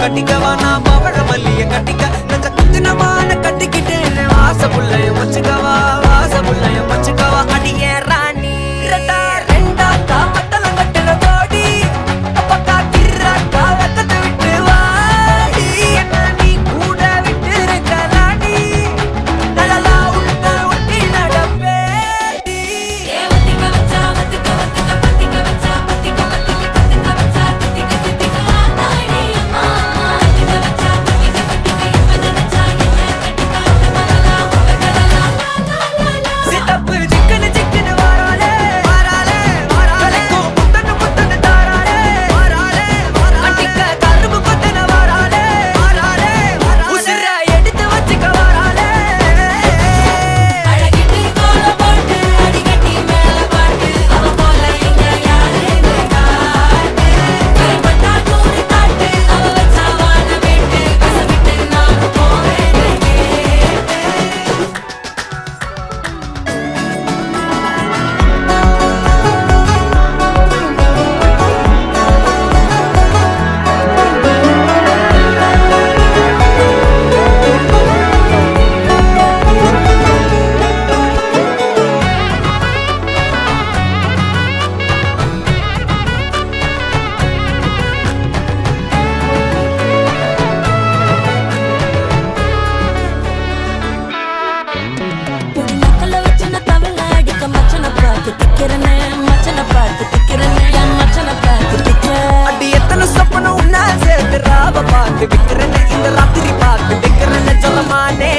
கட்டிக்கவா நான் பவழ மல்லிய கட்டிக்க நச்ச குத்தினமான கட்டிக்கிட்டேன்னு வாச புள்ளைய வச்சுக்கவா வாச புள்ளைய வச்சுக்கவா அடியே ராணி ரெண்டா காமத்தலம் கட்டுற கோடி அப்பக்கா கிராக்கா வெக்கத்தை விட்டு வாடி என்ன நீ கூட விட்டு இருக்கலாடி நலலா உள்ள ஒட்டி நடப்பேடி சித்தப்பு சிக்கனு சிக்கனு வாராளே வாராளே வாராளே முத்தன்னு முத்தன்னு தாராளே வாராளே கட்டிக்க கரும்பு கொத்தன வாராளே வாராளே உசிர எடுத்து வச்சுக்க வாராளே அழகிட்டு கோல போட்டு அடிக்கட்டி மேல பாட்டு அவ போல எங்க யாருன்னு காட்டு கைப்பட்டா நூறு காட்டு அவ வச்சா வாழ வேட்டு கசவிட்டு நானும் போவேன்னு கேட்டு பொடி நக்கல வச்சு நான் தவள அடிக்க மச்சனை பார்த்து திக்கிறனே மச்சனை பார்த்து திக்கிறனே என் மச்சனை பார்த்து திக்கிற அடி எத்தனை சொப்பனம் உன்னா சேர்த்து ராவ பார்த்து விக்கிறேன்னு இந்த ராத்திரி பார்த்து விக்கிறேன்னு சொல்லமானே